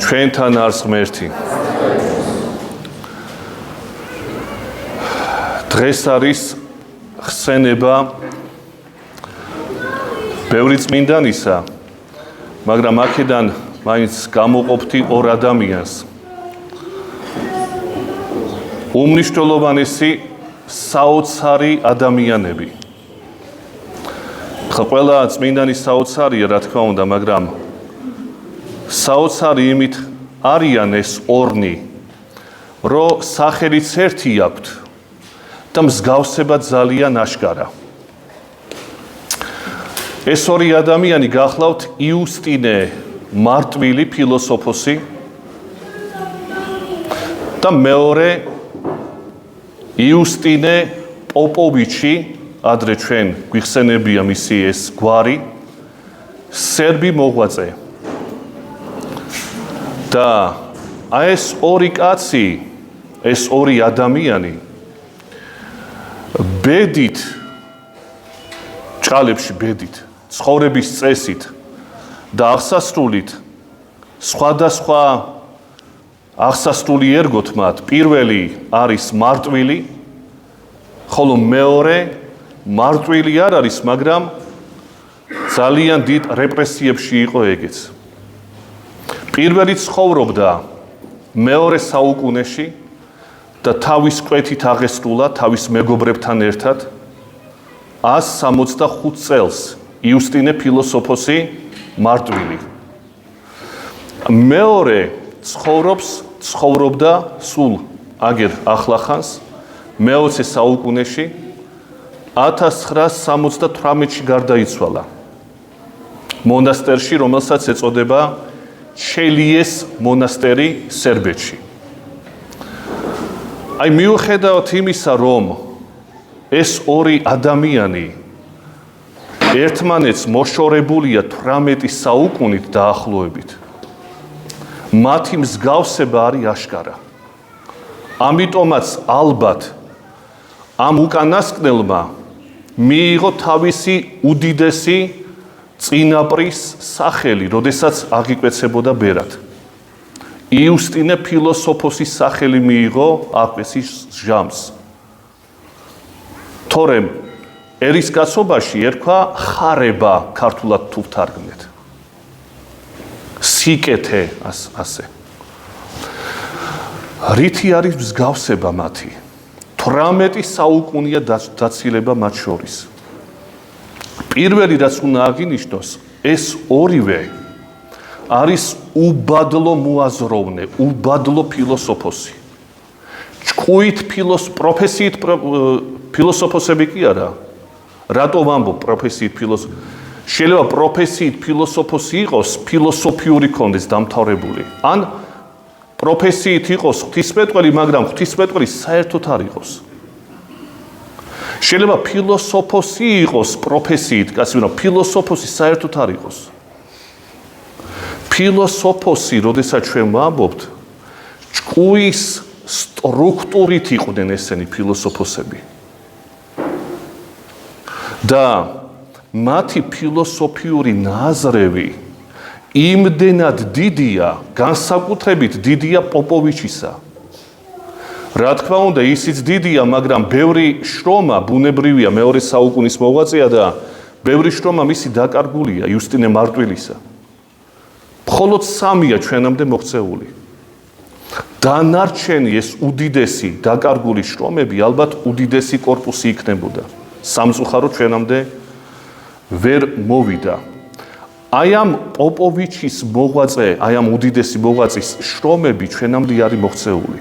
ჩვენთან არის ღმერთი. დღეს არის ხსენება ბევრი წმინდანისა, მაგრამ აქედან მაინც გამოყოფთი ორ ადამიანს. უმნიშვნელოვანესი საოცარი ადამიანები. ყველა წმინდანის საოცარია, რა თქმა უნდა, მაგრამ საოცარი იმით არიან ეს ორნი, რომ სახელიც ერთი აქვთ და მსგავსება ძალიან აშკარა. ეს ორი ადამიანი გახლავთ იუსტინე მარტვილი ფილოსოფოსი და მეორე იუსტინე პოპოვიჩი, ადრე ჩვენ გვიხსენებია მისი ეს გვარი, სერბი მოღვაწე. და ეს ორი კაცი, ეს ორი ადამიანი ბედით, ჭალებში ბედით, ცხოვრების წესით და აღსასრულით სხვადასხვა აღსასრული ერგოთ მათ. პირველი არის მარტვილი, ხოლო მეორე მარტვილი არ არის, მაგრამ ძალიან დიდ რეპრესიებში იყო ეგეც. პირველი ცხოვრობდა მეორე საუკუნეში და თავის კვეთით აღესრულა თავის მეგობრებთან ერთად 165 წელს იუსტინე ფილოსოფოსი მარტვილი. მეორე ცხოვრობდა სულ აგერ ახლახანს მე-20 საუკუნეში 1978-ში გარდაიცვალა მონასტერში, რომელსაც ეწოდება ჩელიეს მონასტერი სერბეთში. აი მიუხედავად იმისა, რომ ეს ორი ადამიანი ერთმანეთს მოშორებულია 18 საუკუნით დაახლოებით, მათი მსგავსება არის აშკარა. ამიტომაც ალბათ ამ უკანასკნელმა მიიღო თავისი უდიდესი წინაპრის სახელი, როდესაც აღიკვეცებოდა ბერად. იუსტინე ფილოსოფოსის სახელი მიიღო აკვესის ჟამს. თორემ ერისკაცობაში ერქვა ხარება, ქართულად თუ ვთარგმნეთ. სიკეთე ასე. რითი არის მსგავსება მათი? 18 საუკუნია დაცილება მათ შორის. პირველი რაც უნდა აღინიშნოს, ეს ორივე არის უბადლო მოაზროვნე, უბადლო ფილოსოფოსი. ჭკუით პროფესიით ფილოსოფოსები კი არა. რატო ვამბობ პროფესიით ფილოსოფოსი? შეიძლება პროფესიით ფილოსოფოსი იყოს, ფილოსოფიური კონდეს დამთავრებული. ან პროფესიით იყოს ღვთისმეტყველი, მაგრამ ღვთისმეტყველი საერთოდ არ იყოს. შეიძლება ფილოსოფოსი იყოს პროფესიით, კაცი, მაგრამ ფილოსოფოსი საერთოდ არ იყოს. ფილოსოფოსი, როდესაც ჩვენ ვამბობთ, ჭკუის სტრუქტურით იყვნენ ესენი ფილოსოფოსები. და მათი ფილოსოფიური ნაზრევი იმდენად დიდია, განსაკუთრებით დიდია პოპოვიჩისა. რა თქმა უნდა, ისიც დიდია, მაგრამ ბევრი შრომა ბუნებრივია, მეორე საუკუნის მოღვაწეა და ბევრი შრომა მისი დაკარგულია იუსტინე მარტვილისა. მხოლოდ 3-ია ჩვენამდე მოღწეული. დანარჩენი ეს უდიდესი დაკარგული შრომები ალბათ უდიდესი კორპუსი იქნებოდა. სამწუხაროდ ჩვენამდე ვერ მოვიდა. აი ამ პოპოვიჩის მოღვაწე, აი ამ უდიდესი მოღვაწის შრომები ჩვენამდე არის მოღწეული.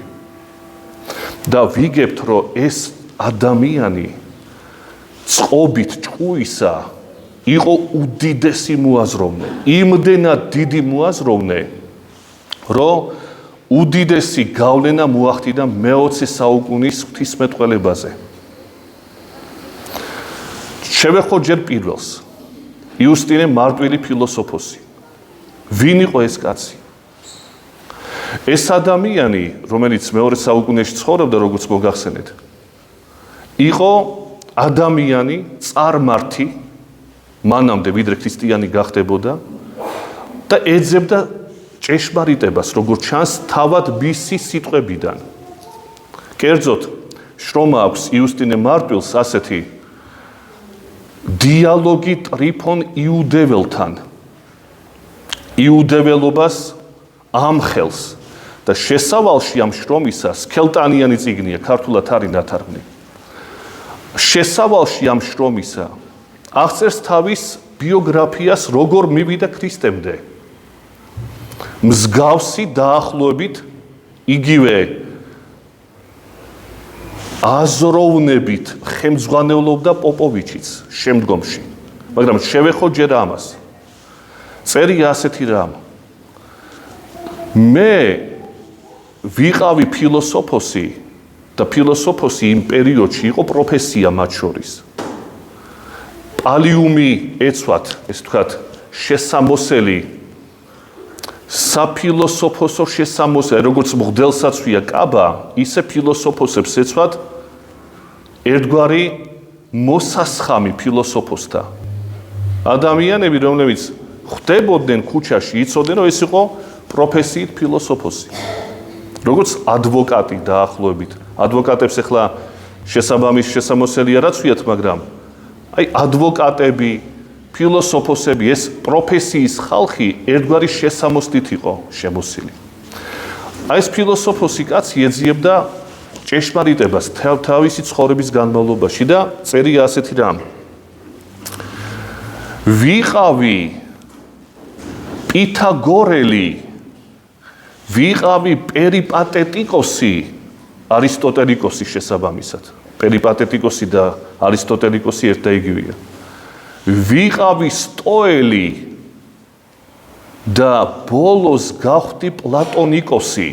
და ვიგებთ, რომ ეს ადამიანი წყობით ჭკუისა იყო უდიდესი მოაზროვნე, იმდენად დიდი მოაზროვნე, რომ უდიდესი გავლენა მოახდინა მე-20 საუკუნის ღვთისმეტყველებაზე. შევეხოთ ჯერ პირველს, იუსტინე მარტვილი ფილოსოფოსი. ვინ იყო ეს კაცი? ეს ადამიანი, რომელიც მეორე საუკუნეში ცხოვრობდა, როგორც მოგახსენეთ, იყო ადამიანი, წარმართი, მანამდე ვიდრე ქრისტიანი გახდებოდა და ეძებდა ჭეშმარიტებას, როგორც ჩანს თავად მისი სიტყვებიდან. კერძოდ, შრომა აქვს იუსტინე მარტვილს ასეთი დიალოგი ტრიფონ იუდეველთან. იუდეველობას ამხელს და შესავალში ამ შრომისა სქელტანიანი წიგნია, ქართულად არის ნათარგმნი. შესავალში ამ შრომისა აღწერს თავის ბიოგრაფიას, როგორ მივიდა ქრისტემდე. მსგავსი დაახლოებით იგივე აზროვნებით ხელმძღვანელობდა პოპოვიჩიც შემდგომში. მაგრამ შევეხო ჯერ ამას. წერია ასეთი რამ. მე ვიყავი ფილოსოფოსი და ფილოსოფოსი იმ პერიოდში იყო პროფესია მათ შორის. პალიუმი ეცვათ, ეს თქვათ, შესამოსელი საფილოსოფოსო შესამოსელი, როგორც მღვდელსაცვია კაბა, ისე ფილოსოფოსებს ეცვათ ერთგვარი მოსასხამი ფილოსოფოსთა. ადამიანები, რომლებიც ხვდებოდნენ ქუჩაში, იცოდნენ, რომ ეს იყო პროფესიით ფილოსოფოსი. როგორც ადვოკატი დაახლოებით. ადვოკატებს ახლა შესაბამის შესამოსელი არ აცვიათ, მაგრამ აი ადვოკატები, ფილოსოფოსები, ეს პროფესიის ხალხი ერთგვარი შესამოსდით იყო შემოსილი. აი ეს ფილოსოფოსი კაცი ეძიებდა ჭეშმარიტებას თავისი ცხოვრების განმავლობაში და წერია ასეთი რამ. ვიყავი პითაგორელი, ვიყავი პერიპატეტიკოსი, არისტოტელიკოსი შესაბამისად. პერიპატეტიკოსი და არისტოტელიკოსი ერთ და იგივეა. ვიყავი სტოელი და ბოლოს გავხდი პლატონიკოსი,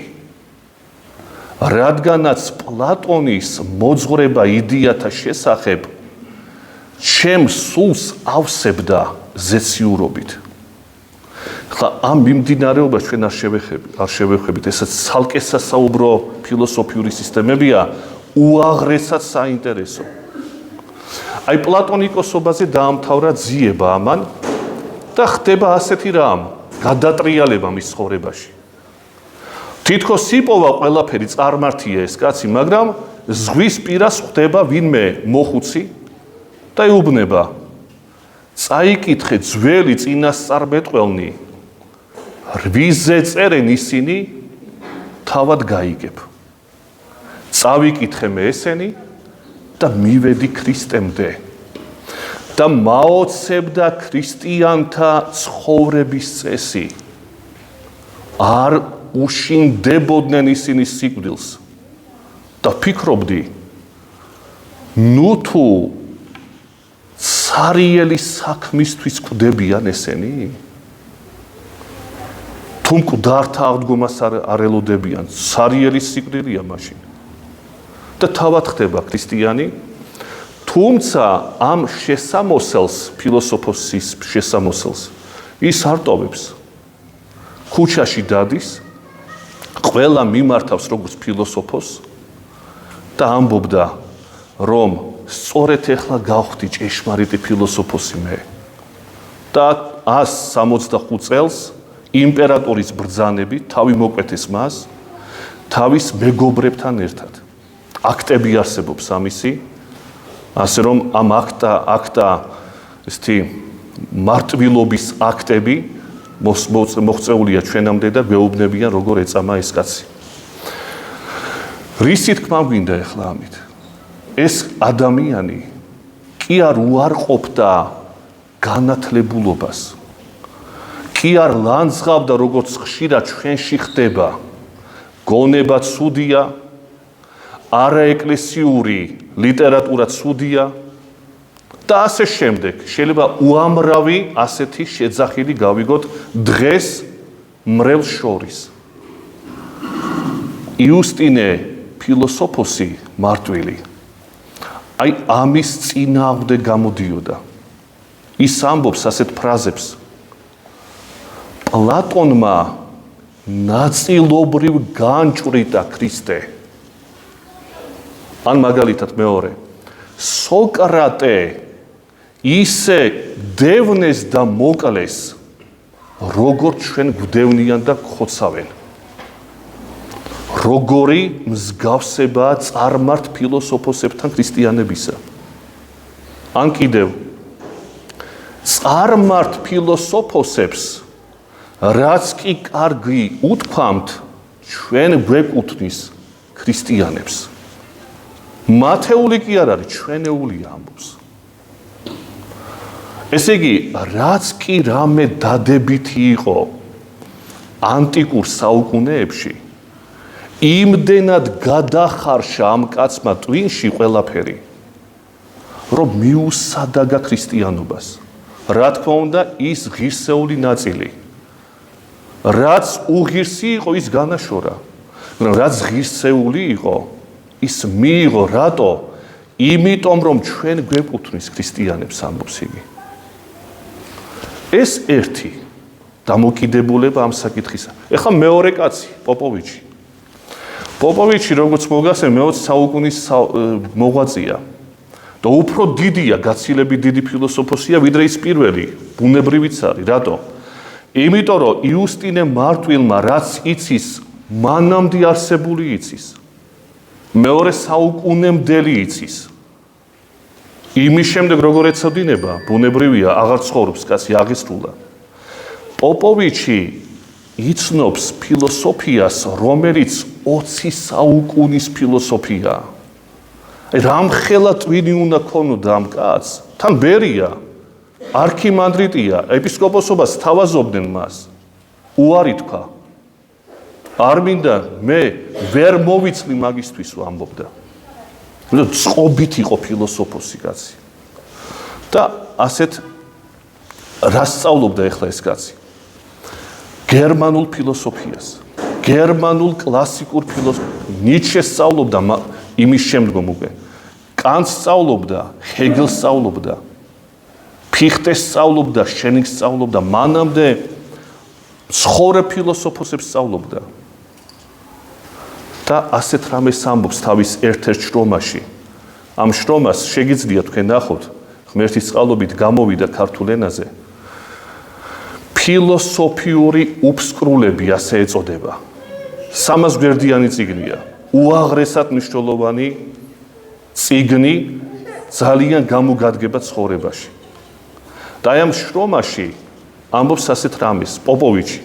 რადგანაც პლატონის მოძღვრება იდეათა შესახებ ჩემ სულს ავსებდა ზეციურობით. ხა ამ მიმდინარეობას ჩვენ არ შევეხებით, ესაც ცალკე სასაუბრო ფილოსოფიური სისტემებია, უაღრესად საინტერესო. აი პლატონიკოსობაზე დაამთავრა ძიება ამან და ხდება ასეთი რამ, გადატრიალება მის ცხოვრებაში. თითქოს იპოვა ყველაფერი, წარმართია ეს კაცი, მაგრამ ზღვის პირას ხდება ვინმე მოხუცი და ეუბნება. წაიკითხე ძველი წინასწარმეტყველნი, რვიზე წერენ ისინი, თავად გაიგებ. წავიკითხე მე ესენი და მივედი ქრისტემდე და მაოცებდა ქრისტიანთა ცხოვრების წესი. არ უშინდებოდნენ ისინი სიკვდილს და ფიქრობდი, ნუ თუ ცარიელი საქმისთვის კვდებიან ესენი? თუ მკვდართა აღდგომას არ ელოდებიან, ცარიელი სიკვდილია მაშინ. და თავად ხდება ქრისტიანი, თუმცა ამ შესამოსელს, ფილოსოფოსის შესამოსელს, ის არ ტოვებს. ქუჩაში დადის, ყველა მიმართავს როგორც ფილოსოფოს და ამბობდა, რომ სწორედ ეხლა გავხდი ჭეშმარიტი ფილოსოფოსი მე. და 165 წელს იმპერატორის ბრძანებით თავი მოკვეთეს მას თავის მეგობრებთან ერთად. აქტები არსებობს ამისი, ასე რომ ამ აქტა ესეთი მარტვილობის აქტები მოღწეულია ჩვენამდე და გვეუბნებიან როგორ ეწამა ეს კაცი. რისი თქმა გვინდა ახლა ამით? ეს ადამიანი კი არ უარყოფდა განათლებულობას, კი არ ლანძღავდა როგორც ხშირად ჩვენში ხდება, გონება ცუდია, არაეკლესიური ლიტერატურა ცუდია და ასე შემდეგ. შეიძლება უამრავი ასეთი შეძახილი გავიგოთ დღეს მრევლს შორის. იუსტინე ფილოსოფოსი მარტვილი აი ამის წინააღმდეგ გამოდიოდა. ის ამბობს ასეთ ფრაზებს. პლატონმა ნაწილობრივ განჭვრიტა ქრისტე. ან მაგალითად მეორე, სოკრატე ისე დევნეს და მოკლეს როგორც ჩვენ გვდევნიან და გხოცავენ. როგორი მსგავსებაა წარმართ ფილოსოფოსებთან ქრისტიანებისა. ან კიდევ წარმართ ფილოსოფოსებს რაც კი კარგი უთქვამთ ჩვენ გვეკუთვნის ქრისტიანებს. მათეული კი არ არის, ჩვენეულია ამბობს. ესე იგი, რაც კი რამე დადებითი იყო ანტიკურ საუკუნეებში, იმდენად გადახარშა ამ კაცმა ტვინში ყველაფერი, რომ მიუსადაგა ქრისტიანობას. რა თქმა უნდა, ის ღირსეული ნაწილი. რაც უღირსი იყო, ის განაშორა. მაგრამ რაც ღირსეული იყო, ის მიიღო რატო? იმიტომ რომ ჩვენ გვეკუთვნის ქრისტიანებს ამბობს იგი. ეს ერთი დამოკიდებულება ამ საკითხისა. ეხლა მეორე კაცი, პოპოვიჩი. პოპოვიჩი როგორც მოგასწრე მე-20 საუკუნის მოღვაწეა და უფრო დიდია, გაცილებით დიდი ფილოსოფოსია, ვიდრე ის პირველი, ბუნებრივიც არის. რატო? იმიტომ რომ იუსტინე მარტვილმა რაც იცის, მანამდე არსებული იცის. მეორე საუკუნემდელი იცის. იმის შემდეგ როგორ ეცოდინება, ბუნებრივია, აღარ ცხოვრობს კაცი აღესრულა. პოპოვიჩი იცნობს ფილოსოფიას, რომელიც 20 საუკუნის ფილოსოფიაა. რამხელა ტვინი უნდა ქონოდა ამ კაცს? თან ბერია, არქიმანდრიტია, ეპისკოპოსობას თავაზობდნენ მას. უარი თქვა. არ მინდა მე ვერ მოვიცლი მაგისთვის ამბობდა. წყობით იყო ფილოსოფოსი კაცი. და ასეთ რას სწავლობდა ახლა ეს კაცი? გერმანულ ფილოსოფიას, გერმანულ კლასიკურ ფილოსოფიას. ნიცშეს სწავლობდა იმის შემდგომ უკვე. კანტს სწავლობდა, ჰეგელს სწავლობდა, ფიხტეს სწავლობდა, შენინგს სწავლობდა, მანამდე ცხოვრე ფილოსოფოსებს სწავლობდა. და ასეთ რამეს ამბობს თავის ერთ-ერთ შრომაში. ამ შრომას შეგიძლია თქვენ ნახოთ, ღმერთის წყალობით გამოვიდა ქართულ ენაზე. ფილოსოფიური უფსკრულები ასე ეწოდება. 300 გვერდიანი წიგნია. უაღრესად მნიშვნელოვანი წიგნი ძალიან გამოგადგება ცხოვრებაში. და ამ შრომაში ამბობს ასეთ რამეს პოპოვიჩი.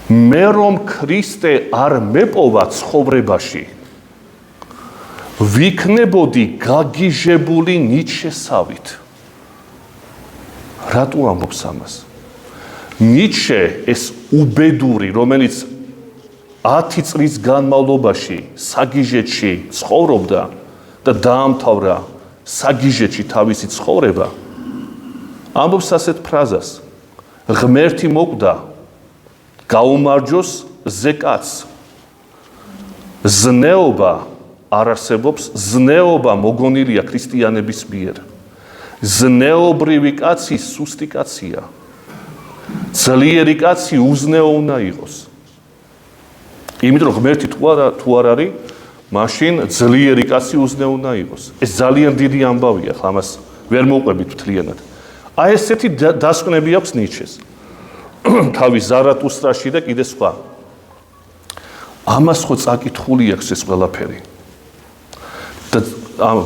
მე რომ ქრისტე არ მეპოვა ცხოვრებაში, ვიქნებოდი გაგიჟებული ნიცშესავით. რატო ამბობს ამას? ნიცშე ეს უბედური, რომელიც 10 წლის განმავლობაში საგიჟეთში ცხოვრობდა და დაამთავრა საგიჟეთში თავისი ცხოვრება, ამბობს ასეთ ფრაზას: ღმერთი მოკვდა გაუმარჯოს ზეკაც. ზნეობა არ არსებობს, ზნეობა მოგონილია ქრისტიანების მიერ. ზნეობრივი კაცი სუსტი კაცია. ძლიერი კაცი უზნეო უნდა იყოს. იმიტომ რომ ღმერთი თუ არ არის, მაშინ ძლიერი კაცი უზნეო უნდა იყოს. ეს ძალიან დიდი ამბავია, ხა ამას ვერ მოვყვებით მთლიანად. აი ესეთი დასკვნები აქვს ნიცშეს. თავის ზარათუსტრაში და კიდე სხვა. ამას ხო წაკითხული აქვს ეს ყველაფერი. და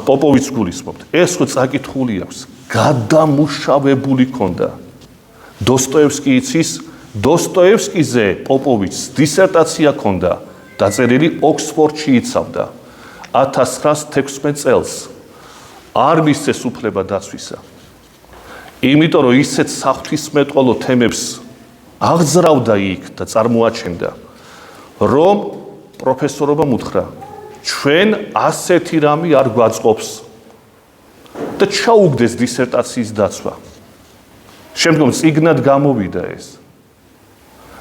პოპოვიჩს გულისხმობთ. ეს ხო წაკითხული აქვს. გადამუშავებული ქონდა. დოსტოევსკი იცის, დოსტოევსკიზე პოპოვიჩს დისერტაცია ქონდა, დაწერილი ოქსფორდში იცავდა 1916 წელს. არ მისცეს უფლება დაცვისა. იმიტომ რომ ისეთ საღვთისმეტყველო თემებს აღძრავდა იქ და წარმოაჩენდა, რომ პროფესორობამ უთხრა, ჩვენ ასეთი რამე არ გვაწყობს და ჩაუგდეს დისერტაციის დაცვა. შემდგომ წიგნად გამოვიდა ეს.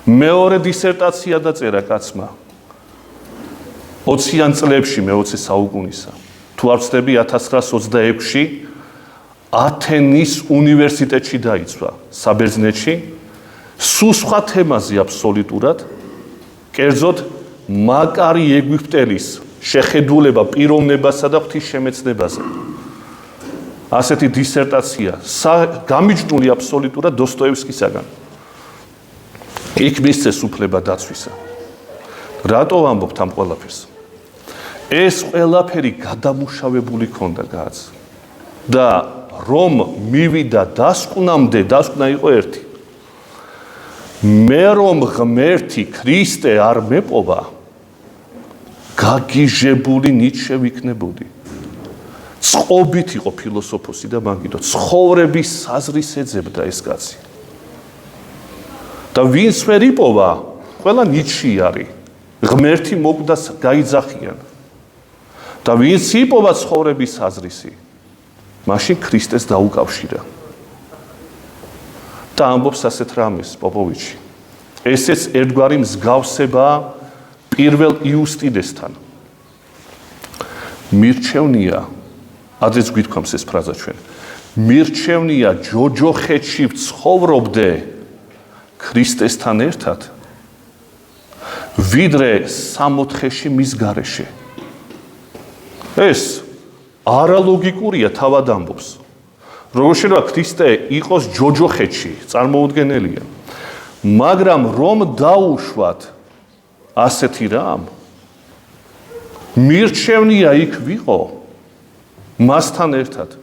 მეორე დისერტაცია დაწერა კაცმა 20-იან წლებში მე-20 საუკუნისა. თუ არ ვცდები 1926-ში ათენის უნივერსიტეტში დაიცვა, საბერძნეთში, სულ სხვა თემაზე აბსოლუტურად, კერძოდ მაკარი ეგვიპტელის შეხედულება პიროვნებასა და ღვთისშემეცნებაზე. ასეთი დისერტაცია გამიჯნული აბსოლუტურად დოსტოევსკისაგან. იქ მისცეს უფლება დაცვისა. რატო ვამბობთ ამ ყველაფერს? ეს ყველაფერი გადამუშავებული ქონდა გააც. და რომ მივიდა დასკვნამდე, დასკვნა იყო ერთი. მე რომ ღმერთი ქრისტე არ მეპოვა, გაგიჟებული ნიჩე ვიქნებოდი. წყობით იყო ფილოსოფოსი და მაგიდო, ცხოვრების საზრის ეძებდა ეს კაცი. და ვინც ვერ იპოვა, ყველა ნიჩი არის. ღმერთი მოკვდას გაიძახიან. და ვინც იპოვა ცხოვრების საზრისი, მაშინ ქრისტეს დაუკავშირა. და ამბობს ასეთ რამეს პოპოვიჩი. ესეც ერთგვარი მსგავსებაა პირველ იუსტინესთან. მირჩევნია, ადრეც გვითქვამს ეს ფრაზა ჩვენ. მირჩევნია ჯოჯოხეთში ვცხოვრობდე ქრისტესთან ერთად, ვიდრე სამოთხეში მის გარეშე. ეს არალოგიკურია თავად ამბობს. როგორ შეიძლება ქრისტე იყოს ჯოჯოხეთში, წარმოუდგენელია. მაგრამ რომ დაუშვათ ასეთი რამ, მირჩევნია იქ ვიყო მასთან ერთად,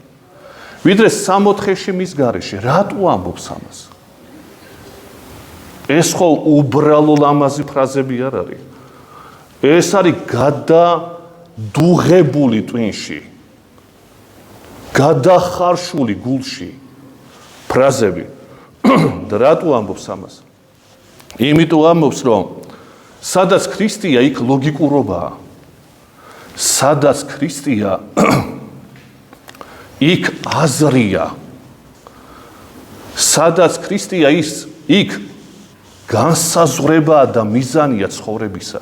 ვიდრე სამოთხეში მის გარეშე. რატო ამბობს ამას? ეს ხო უბრალო ლამაზი ფრაზები არ არის. ეს არის გადადუღებული ტვინში, გადახარშული გულში ფრაზები. და რატო ამბობს ამას? იმიტომ ამბობს, რომ სადაც ქრისტეა, იქ ლოგიკურობაა. სადაც ქრისტეა, იქ აზრია. სადაც ქრისტეა, იქ განსაზღვრებაა და მიზანია ცხოვრებისა.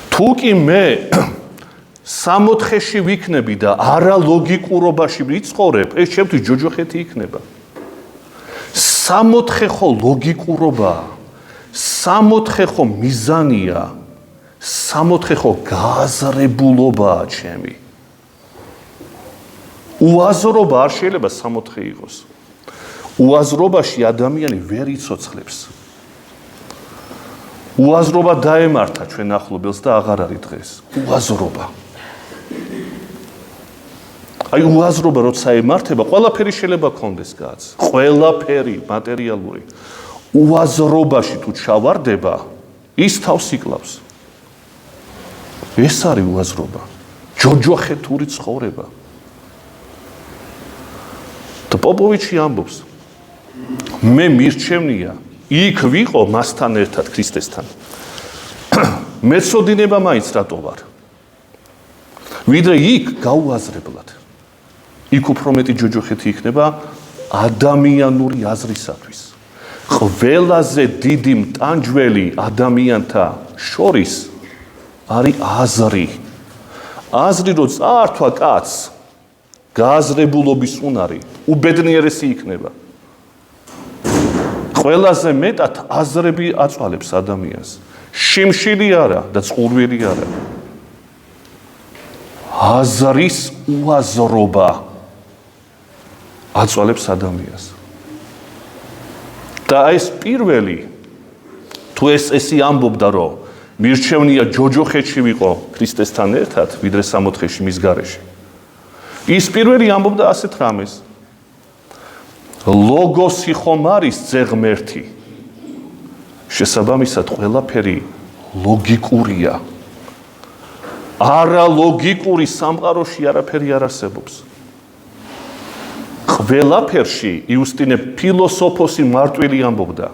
თუ კი მე სამოთხეში ვიქნები და არა ლოგიკურობაში ვიცხოვრებ, ეს ჩემთვის ჯოჯოხეთი იქნება. სამოთხე ხო ლოგიკურობაა, სამოთხე ხო მიზანია, სამოთხე ხო გააზრებულობაა ჩემი. უაზრობა არ შეიძლება სამოთხე იყოს. უაზრობაში ადამიანი ვერ იცოცხლებს. უაზრობა დაემართა ჩვენ ახლობელს და აღარ არის დღეს. უაზრობა. აი უაზრობა როცა ემართება, ყველაფერი შეიძლება კონდეს გააც. ყველაფერი მატერიალური. უაზრობაში თუ ჩავარდება, ის თავს იკლავს. ეს არის უაზრობა. ჯოჯოხეთური ცხოვრება. და პოპოვიჩი ამბობს, მე მირჩევნია, იქ ვიყო მასთან ერთად ქრისტესთან. მეცოდინება მაინც რატო ვარ? ვიდრე იქ გაუაზრებლად. იქ უფრო მეტი ჯოჯოხეთი იქნება ადამიანური აზრისათვის. ყველაზე დიდი მტანჯველი ადამიანთა შორის არის აზრი. აზრი რო წაართვა კაცს, გააზრებულობის უნარი, უბედნიერესი იქნება. ყველაზე მეტად აზრები აწვალებს ადამიანს. შიმშილი არა და წყურვილი არა. აზრის უაზრობა აწვალებს ადამიანს. და ეს პირველი, თუ ესე ამბობდა, რომ მირჩევნია ჯოჯოხეთში ვიყო ქრისტესთან ერთად, ვიდრე სამოთხეში მის გარეშე. ის პირველი ამბობდა ასეთ რამეს. ლოგოსი ხომ არის ძეღმერთი. შესაბამისად ყველაფერი ლოგიკურია. არალოგიკური სამყაროში არაფერი არ არსებობს. ყველაფერში იუსტინე ფილოსოფოსი მარტვილი ამბობდა.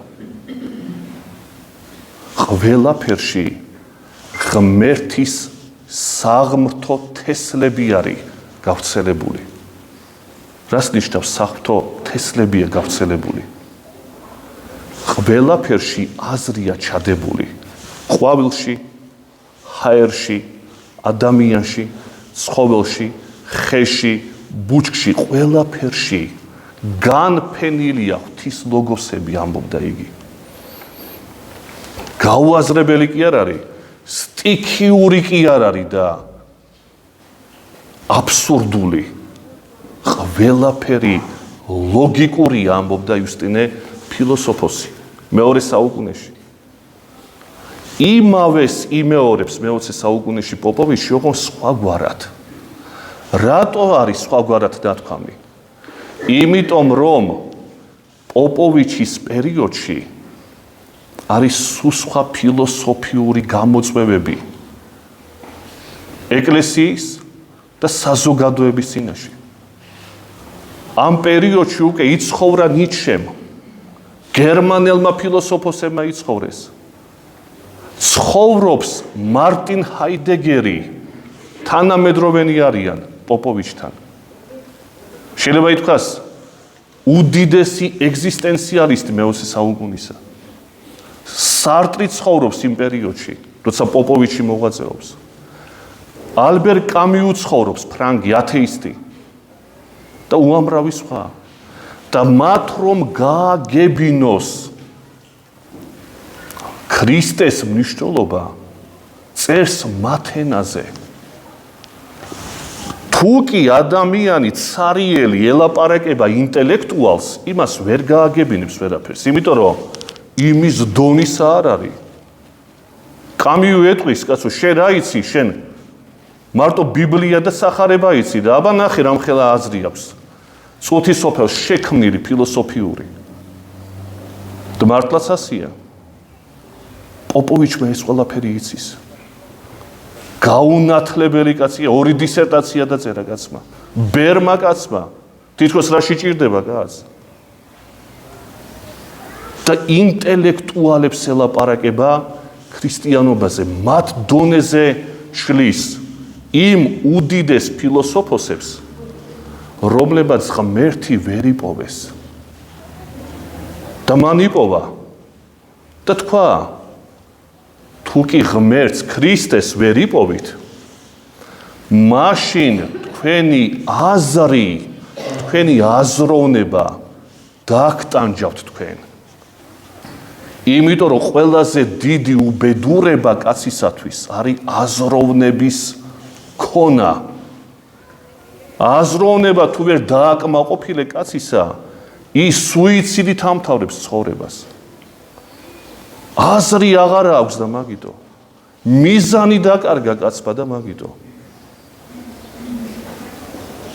ყველაფერში ღმერთის საღმრთო თესლები არის გავრცელებული. რას ნიშნავს საღმრთო თესლებია გავრცელებული? ყველაფერში აზრია ჩადებული. ყვავილში, ჰაერში, ადამიანში, ცხოველში, ხეში, ბუჩქში, ყველაფერში განფენილია ღვთის ლოგოსები, ამბობდა იგი. გაუაზრებელი კი არ არის, სტიქიური კი არ არის და აბსურდული. ყველაფერი ლოგიკურია, ამბობდა იუსტინე ფილოსოფოსი მეორე საუკუნეში. იმავეს იმეორებს მე-20 საუკუნეში პოპოვიჩი, ოღონდ სხვაგვარად. რატო არის სხვაგვარად დათქვამი? იმიტომ რომ პოპოვიჩის პერიოდში არის სხვა ფილოსოფიური გამოწვევები ეკლესიის და საზოგადოების წინაშე. ამ პერიოდში უკვე იცხოვრა ნიცშემ, გერმანელმა ფილოსოფოსებმა იცხოვრეს. ცხოვრობს მარტინ ჰაიდეგერი, თანამედროვენი არიან პოპოვიჩთან. შეიძლება ითქვას, უდიდესი ეგზისტენციალისტი მე-20 საუკუნისა. სარტრი ცხოვრობს იმ პერიოდში, როცა პოპოვიჩი მოღვაწეობს. ალბერ კამიუ ცხოვრობს, ფრანგი, ათეისტი და უამრავი სხვა. და მათ რომ გააგებინოს ქრისტეს მნიშვნელობა, წერს მათ ენაზე. თუ კი ადამიანი ცარიელი ელაპარაკება ინტელექტუალს, იმას ვერ გააგებინებს ვერაფერს, იმიტომ რომ იმის დონისა არ არის. კამიუ ეტყვის, კაცო, შენ რა იცი, შენ მარტო ბიბლია და სახარება იცი და აბა ნახე რამხელა აზრი აქვს. წუთისოფელს შექმნილი ფილოსოფიური. და მართლაც ასია. პოპოვიჩმა ეს ყველაფერი იცის. გაუნათლებელი კაცია, 2 დისერტაცია დაწერა კაცმა. ბერმა კაცმა. თითქოს რა შეჭირდება კაც? და ინტელექტუალებს ელაპარაკება ქრისტიანობაზე, მათ დონეზე შლის იმ უდიდეს ფილოსოფოსებს, რომლებაც ღმერთი ვერ იპოვეს. და მან იპოვა და თქვა, თუ კი ღმერთს ქრისტეს ვერ იპოვით, მაშინ თქვენი აზრი, თქვენი აზროვნება დაგტანჯავთ თქვენ. იმიტომ რომ ყველაზე დიდი უბედურება კაცისათვის არის აზროვნების ქონა. აზროვნება თუ ვერ დააკმაყოფილე კაცისა, ის სუიციდით ამთავრებს ცხოვრებას. აზრი აღარ აქვს და მაგიტო. მიზანი დაკარგა კაცმა და მაგიტო.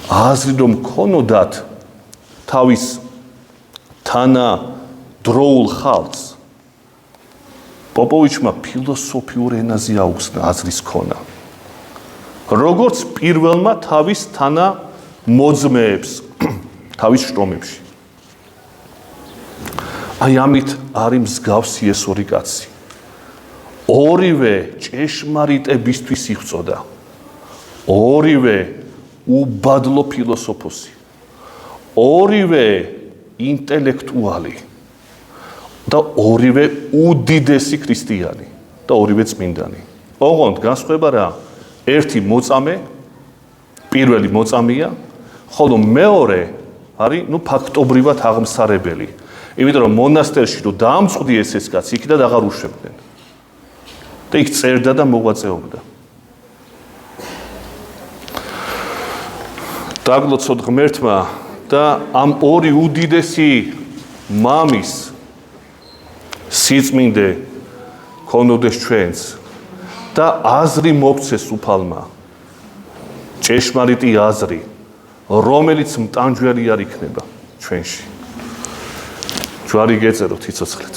აზრი რომ ქონოდათ თავის თანა დროულ ხალხს, პოპოვიჩმა ფილოსოფიურ ენაზე აუხსნა აზრის ქონა. როგორც პირველმა თავის თანა მოძმეებს თავის შრომებში. აი ამით არის მსგავსი ეს ორი კაცი. ორივე ჭეშმარიტებისთვის იღწოდა. ორივე უბადლო ფილოსოფოსი. ორივე ინტელექტუალი და ორივე უდიდესი ქრისტიანი და ორივე წმინდანი. ოღონდ განსხვავება რა? ერთი მოწამე, პირველი მოწამეა, ხოლო მეორე არის, ფაქტობრივად აღმსარებელი. იმიტომ რომ მონასტერში რო დაამწყდიეს ეს კაცი, იქიდან აღარ უშვებდნენ. და იქ წერდა და მოღვაწეობდა. დაგლოცოთ ღმერთმა და ამ ორი უდიდესი მამის სიწმინდე ქონოდეს ჩვენს და აზრი მოგცეს უფალმა. ჭეშმარიტი აზრი, რომელიც მტანჯველი არ იქნება ჩვენში. ჯვარი გეწეროთ სიცოცხლეთ.